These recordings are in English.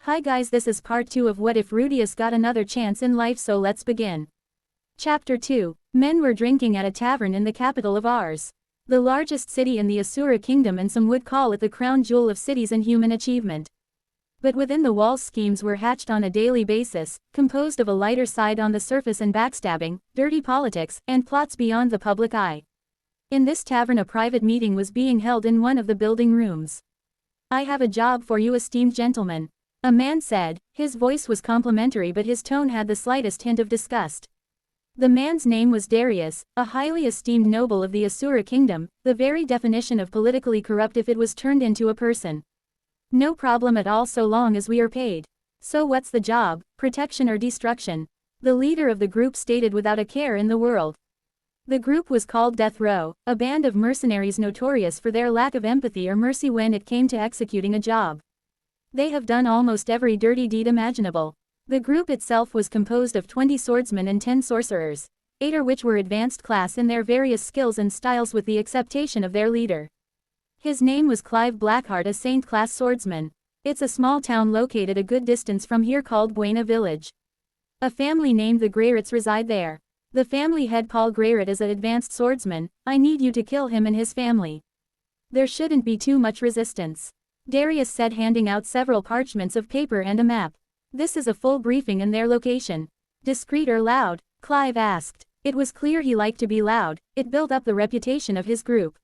Hi guys, this is part 2 of What If Rudeus Got Another Chance in Life, so let's begin. Chapter 2. Men were drinking at a tavern in the capital of Ars, the largest city in the Asura kingdom, and some would call it the crown jewel of cities and human achievement. But within the walls schemes were hatched on a daily basis, composed of a lighter side on the surface and backstabbing, dirty politics, and plots beyond the public eye. In this tavern a private meeting was being held in one of the building rooms. "I have a job for you, esteemed gentlemen," a man said. His voice was complimentary but his tone had the slightest hint of disgust. The man's name was Darius, a highly esteemed noble of the Asura kingdom, the very definition of politically corrupt if it was turned into a person. "No problem at all so long as we are paid." "So what's the job, protection or destruction?" the leader of the group stated without a care in the world. The group was called Death Row, a band of mercenaries notorious for their lack of empathy or mercy when it came to executing a job. They have done almost every dirty deed imaginable. The group itself was composed of 20 swordsmen and 10 sorcerers, 8 of which were advanced class in their various skills and styles with the acceptation of their leader. His name was Clive Blackheart, a Saint-class swordsman. It's a small town located a good distance from here called Buena Village. A family named the Greyrits reside there. The family head Paul Greyrit is an advanced swordsman. "I need you to kill him and his family. There shouldn't be too much resistance," Darius said, handing out several parchments of paper and a map. "This is a full briefing and their location." "Discreet or loud?" Clive asked. It was clear he liked to be loud. It built up the reputation of his group.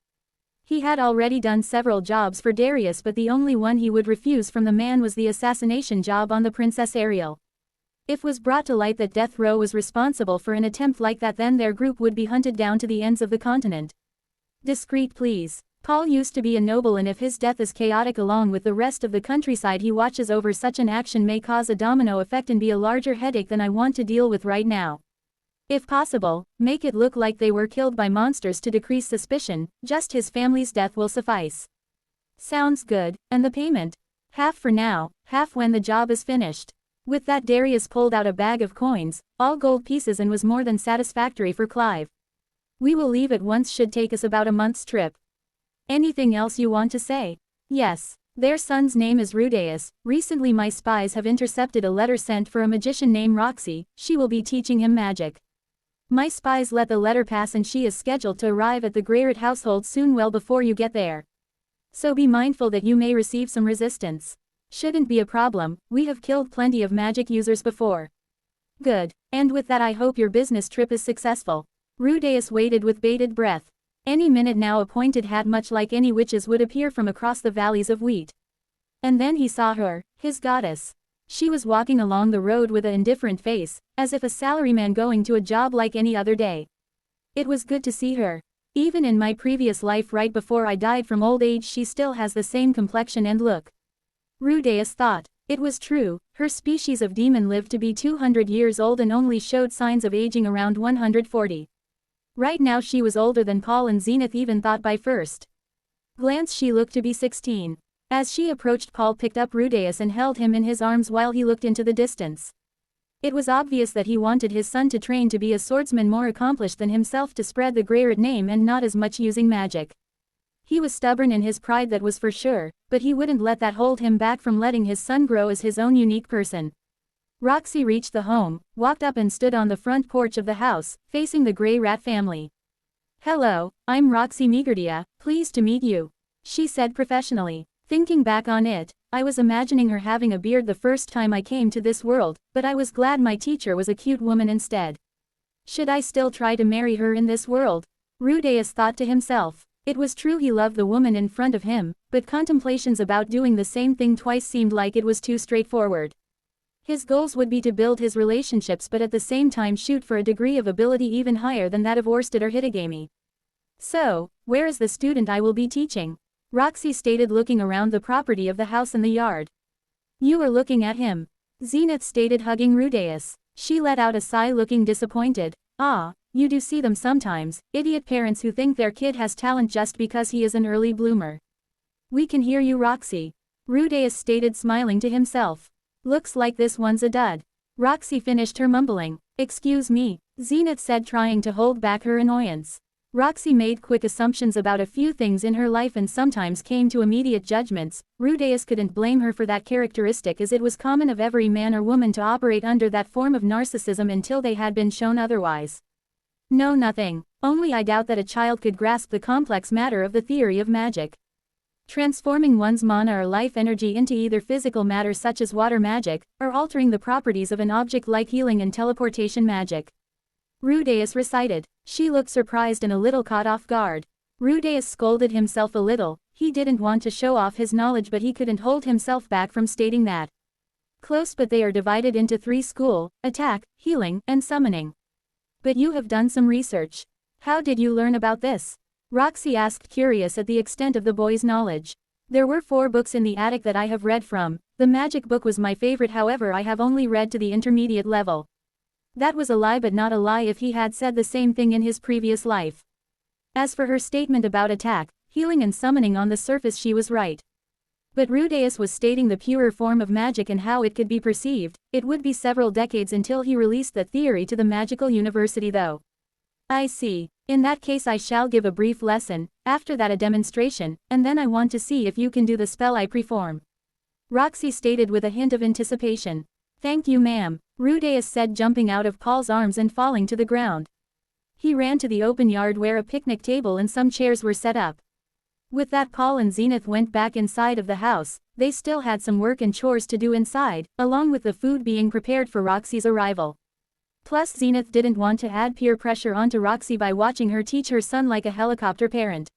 He had already done several jobs for Darius, but the only one he would refuse from the man was the assassination job on the Princess Ariel. If was brought to light that Death Row was responsible for an attempt like that, then their group would be hunted down to the ends of the continent. "Discreet please. Paul used to be a noble, and if his death is chaotic along with the rest of the countryside he watches over, such an action may cause a domino effect and be a larger headache than I want to deal with right now. If possible, make it look like they were killed by monsters to decrease suspicion. Just his family's death will suffice." "Sounds good. And the payment?" "Half for now, half when the job is finished." With that, Darius pulled out a bag of coins, all gold pieces, and was more than satisfactory for Clive. "We will leave at once, should take us about a month's trip." "Anything else you want to say?" "Yes. Their son's name is Rudeus. Recently my spies have intercepted a letter sent for a magician named Roxy. She will be teaching him magic. My spies let the letter pass and she is scheduled to arrive at the Greyrit household soon, well before you get there. So be mindful that you may receive some resistance." "Shouldn't be a problem. We have killed plenty of magic users before." "Good. And with that I hope your business trip is successful." Rudeus waited with bated breath. Any minute now a pointed hat much like any witch's would appear from across the valleys of wheat. And then he saw her, his goddess. She was walking along the road with an indifferent face, as if a salaryman going to a job like any other day. It was good to see her. Even in my previous life right before I died from old age she still has the same complexion and look. Rudeus thought. It was true, her species of demon lived to be 200 years old and only showed signs of aging around 140. Right now she was older than Paul and Zenith even thought by first glance she looked to be 16. As she approached, Paul picked up Rudeus and held him in his arms while he looked into the distance. It was obvious that he wanted his son to train to be a swordsman more accomplished than himself, to spread the Greyrit name and not as much using magic. He was stubborn in his pride, that was for sure, but he wouldn't let that hold him back from letting his son grow as his own unique person. Roxy reached the home, walked up and stood on the front porch of the house, facing the Grey Rat family. "Hello, I'm Roxy Megardia, pleased to meet you," she said professionally. Thinking back on it, I was imagining her having a beard the first time I came to this world, but I was glad my teacher was a cute woman instead. Should I still try to marry her in this world? Rudeus thought to himself. It was true he loved the woman in front of him, but contemplations about doing the same thing twice seemed like it was too straightforward. His goals would be to build his relationships but at the same time shoot for a degree of ability even higher than that of Orsted or Hitagami. "So, where is the student I will be teaching?" Roxy stated, looking around the property of the house and the yard. "You are looking at him," Zenith stated, hugging Rudeus. She let out a sigh, looking disappointed. "Ah, you do see them sometimes, idiot parents who think their kid has talent just because he is an early bloomer." "We can hear you, Roxy," Rudeus stated, smiling to himself. "Looks like this one's a dud." Roxy finished her mumbling. "Excuse me," Zenith said, trying to hold back her annoyance. Roxy made quick assumptions about a few things in her life and sometimes came to immediate judgments. Rudeus couldn't blame her for that characteristic, as it was common of every man or woman to operate under that form of narcissism until they had been shown otherwise. No, nothing. Only I doubt that a child could grasp the complex matter of the theory of magic. Transforming one's mana or life energy into either physical matter such as water magic, or altering the properties of an object like healing and teleportation magic. Rudeus recited. She looked surprised and a little caught off guard. Rudeus scolded himself a little. He didn't want to show off his knowledge, but he couldn't hold himself back from stating that. Close, but they are divided into 3 schools: attack, healing, and summoning. But you have done some research. How did you learn about this? Roxy asked, curious at the extent of the boy's knowledge. There were 4 books in the attic that I have read from. The magic book was my favorite, however I have only read to the intermediate level. That was a lie, but not a lie if he had said the same thing in his previous life. As for her statement about attack, healing and summoning, on the surface she was right. But Rudeus was stating the purer form of magic and how it could be perceived. It would be several decades until he released the theory to the magical university though. I see. In that case I shall give a brief lesson, after that a demonstration, and then I want to see if you can do the spell I perform. Roxy stated with a hint of anticipation. Thank you, ma'am, Rudeus said, jumping out of Paul's arms and falling to the ground. He ran to the open yard where a picnic table and some chairs were set up. With that, Paul and Zenith went back inside of the house. They still had some work and chores to do inside, along with the food being prepared for Roxy's arrival. Plus Zenith didn't want to add peer pressure onto Roxy by watching her teach her son like a helicopter parent.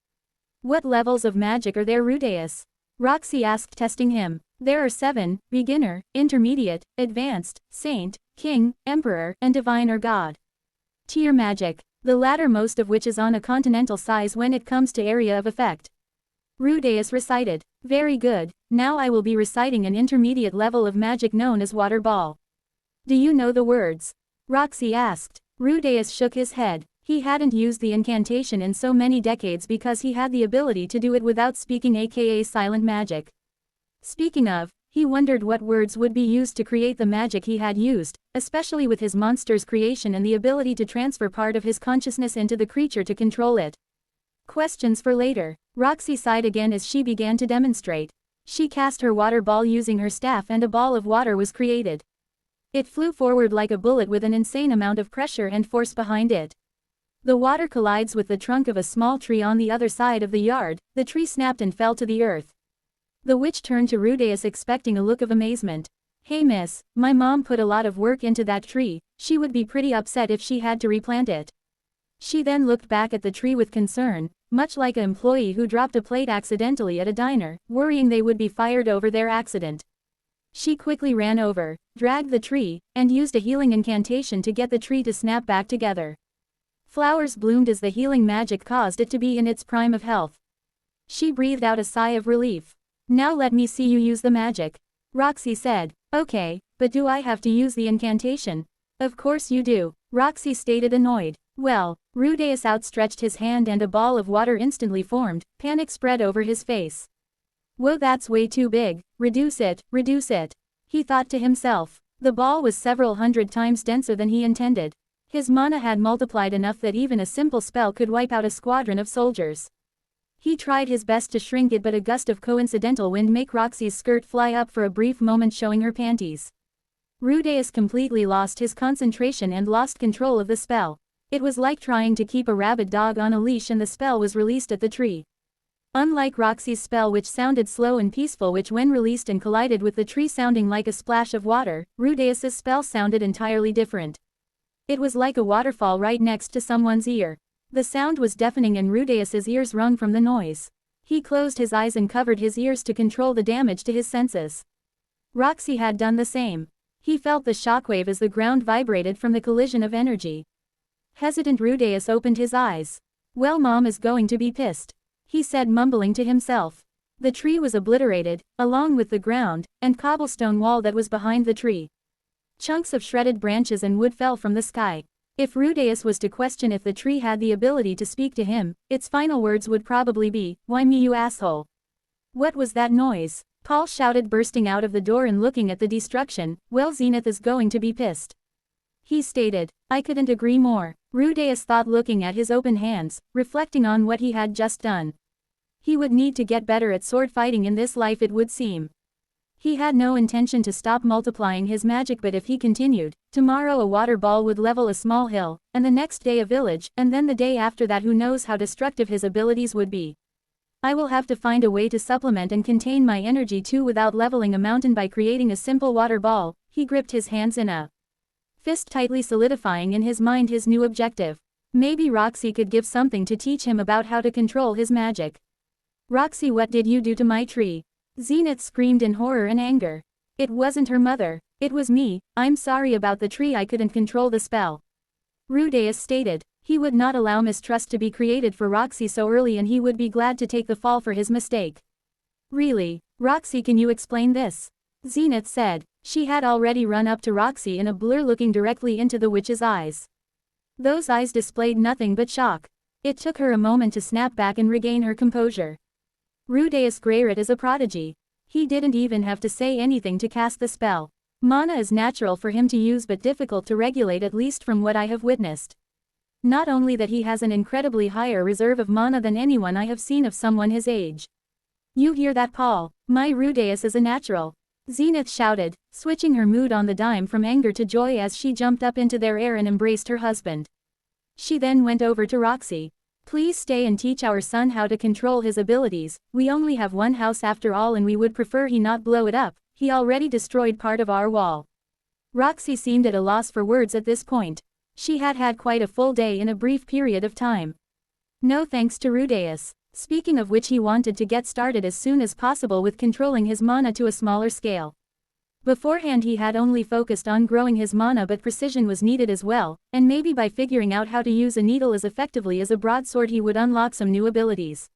What levels of magic are there, Rudeus? Roxy asked, testing him. There are 7, beginner, intermediate, advanced, saint, king, emperor, and divine or god tier magic, the latter most of which is on a continental size when it comes to area of effect. Rudeus recited. Very good, now I will be reciting an intermediate level of magic known as water ball. Do you know the words? Roxy asked. Rudeus shook his head. He hadn't used the incantation in so many decades because he had the ability to do it without speaking, aka silent magic. Speaking of, he wondered what words would be used to create the magic he had used, especially with his monster's creation and the ability to transfer part of his consciousness into the creature to control it. Questions for later. Roxy sighed again as she began to demonstrate. She cast her water ball using her staff and a ball of water was created. It flew forward like a bullet with an insane amount of pressure and force behind it. The water collides with the trunk of a small tree on the other side of the yard. The tree snapped and fell to the earth. The witch turned to Rudeus expecting a look of amazement. Hey miss, my mom put a lot of work into that tree. She would be pretty upset if she had to replant it. She then looked back at the tree with concern, much like an employee who dropped a plate accidentally at a diner, worrying they would be fired over their accident. She quickly ran over, dragged the tree, and used a healing incantation to get the tree to snap back together. Flowers bloomed as the healing magic caused it to be in its prime of health. She breathed out a sigh of relief. Now let me see you use the magic. Roxy said. Okay, but do I have to use the incantation? Of course you do, Roxy stated, annoyed. Well, Rudeus outstretched his hand and a ball of water instantly formed. Panic spread over his face. Whoa, that's way too big. Reduce it, he thought to himself. The ball was several hundred times denser than he intended. His mana had multiplied enough that even a simple spell could wipe out a squadron of soldiers. He tried his best to shrink it, but a gust of coincidental wind made Roxy's skirt fly up for a brief moment, showing her panties. Rudeus completely lost his concentration and lost control of the spell. It was like trying to keep a rabid dog on a leash and the spell was released at the tree. Unlike Roxy's spell, which sounded slow and peaceful, which when released and collided with the tree sounding like a splash of water, Rudeus's spell sounded entirely different. It was like a waterfall right next to someone's ear. The sound was deafening and Rudeus's ears rung from the noise. He closed his eyes and covered his ears to control the damage to his senses. Roxy had done the same. He felt the shockwave as the ground vibrated from the collision of energy. Hesitant, Rudeus opened his eyes. Well, Mom is going to be pissed, he said, mumbling to himself. The tree was obliterated, along with the ground and cobblestone wall that was behind the tree. Chunks of shredded branches and wood fell from the sky. If Rudeus was to question if the tree had the ability to speak to him, its final words would probably be, "Why me, you asshole?" What was that noise? Paul shouted, bursting out of the door and looking at the destruction. Well, Zenith is going to be pissed. he stated. I couldn't agree more, Rudeus thought, looking at his open hands, reflecting on what he had just done. He would need to get better at sword fighting in this life, it would seem. He had no intention to stop multiplying his magic, but if he continued, tomorrow a water ball would level a small hill, and the next day a village, and then the day after that who knows how destructive his abilities would be. I will have to find a way to supplement and contain my energy too without leveling a mountain by creating a simple water ball. He gripped his hands in a fist, tightly solidifying in his mind his new objective. Maybe Roxy could give something to teach him about how to control his magic. Roxy, what did you do to my tree? Zenith screamed in horror and anger. It wasn't her mother. It was me. I'm sorry about the tree, I couldn't control the spell. Rudeus stated. He would not allow mistrust to be created for Roxy so early, and he would be glad to take the fall for his mistake. Really? Roxy, can you explain this? Zenith said. She had already run up to Roxy in a blur, looking directly into the witch's eyes. Those eyes displayed nothing but shock. It took her a moment to snap back and regain her composure. Rudeus Greyrat is a prodigy. He didn't even have to say anything to cast the spell. Mana is natural for him to use but difficult to regulate, at least from what I have witnessed. Not only that, he has an incredibly higher reserve of mana than anyone I have seen of someone his age. You hear that, Paul? My Rudeus is a natural. Zenith shouted, switching her mood on the dime from anger to joy as she jumped up into their air and embraced her husband. She then went over to Roxy. Please stay and teach our son how to control his abilities. We only have one house after all, and we would prefer he not blow it up. He already destroyed part of our wall. Roxy seemed at a loss for words at this point. She had had quite a full day in a brief period of time. No thanks to Rudeus. Speaking of which, he wanted to get started as soon as possible with controlling his mana to a smaller scale. Beforehand he had only focused on growing his mana, but precision was needed as well, and maybe by figuring out how to use a needle as effectively as a broadsword he would unlock some new abilities.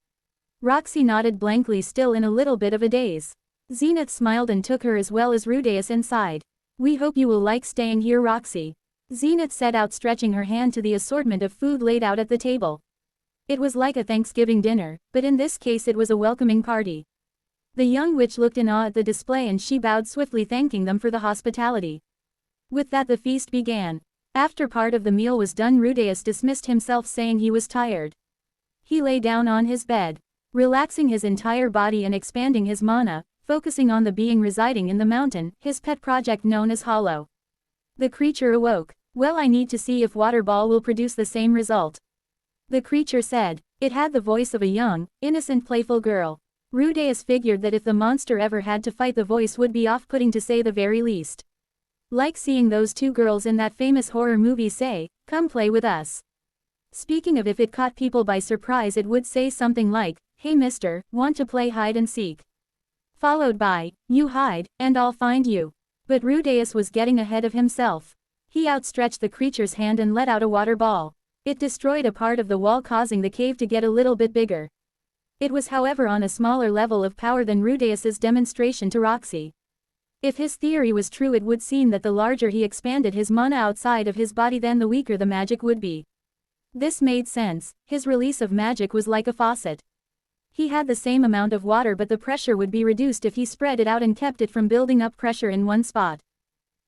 Roxy nodded blankly, still in a little bit of a daze. Zenith smiled and took her as well as Rudeus inside. We hope you will like staying here, Roxy. Zenith said, outstretching her hand to the assortment of food laid out at the table. It was like a Thanksgiving dinner, but in this case it was a welcoming party. The young witch looked in awe at the display and she bowed swiftly, thanking them for the hospitality. With that the feast began. After part of the meal was done, Rudeus dismissed himself, saying he was tired. He lay down on his bed, relaxing his entire body and expanding his mana, focusing on the being residing in the mountain, his pet project known as Hollow. The creature awoke. Well, I need to see if Water Ball will produce the same result. The creature said. It had the voice of a young, innocent, playful girl. Rudeus figured that if the monster ever had to fight, the voice would be off-putting to say the very least. Like seeing those two girls in that famous horror movie say, "Come play with us." Speaking of, if it caught people by surprise, it would say something like, "Hey mister, want to play hide and seek?" Followed by, "You hide, and I'll find you." But Rudeus was getting ahead of himself. He outstretched the creature's hand and let out a water ball. It destroyed a part of the wall, causing the cave to get a little bit bigger. It was, however, on a smaller level of power than Rudeus's demonstration to Roxy. If his theory was true, it would seem that the larger he expanded his mana outside of his body, then the weaker the magic would be. This made sense. His release of magic was like a faucet. He had the same amount of water, but the pressure would be reduced if he spread it out and kept it from building up pressure in one spot.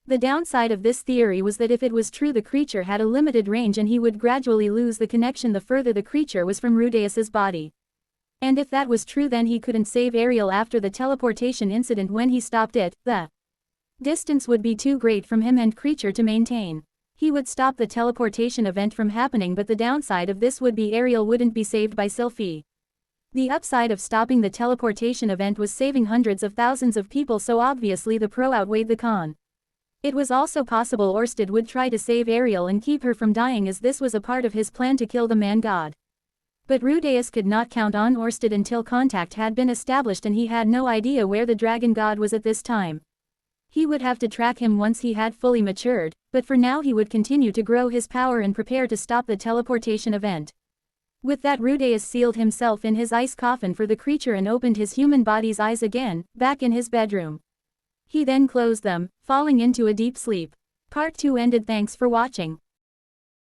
The downside of this theory was that if it was true, the creature had a limited range and he would gradually lose the connection the further the creature was from Rudeus's body. And if that was true, then he couldn't save Ariel after the teleportation incident when he stopped it. The distance would be too great from him and creature to maintain. He would stop the teleportation event from happening, but the downside of this would be Ariel wouldn't be saved by Sylphie. The upside of stopping the teleportation event was saving hundreds of thousands of people, so obviously the pro outweighed the con. It was also possible Orsted would try to save Ariel and keep her from dying, as this was a part of his plan to kill the man-god. But Rudeus could not count on Orsted until contact had been established, and he had no idea where the dragon god was at this time. He would have to track him once he had fully matured, but for now he would continue to grow his power and prepare to stop the teleportation event. With that, Rudeus sealed himself in his ice coffin for the creature and opened his human body's eyes again, back in his bedroom. He then closed them, falling into a deep sleep. Part 2 ended. Thanks for watching.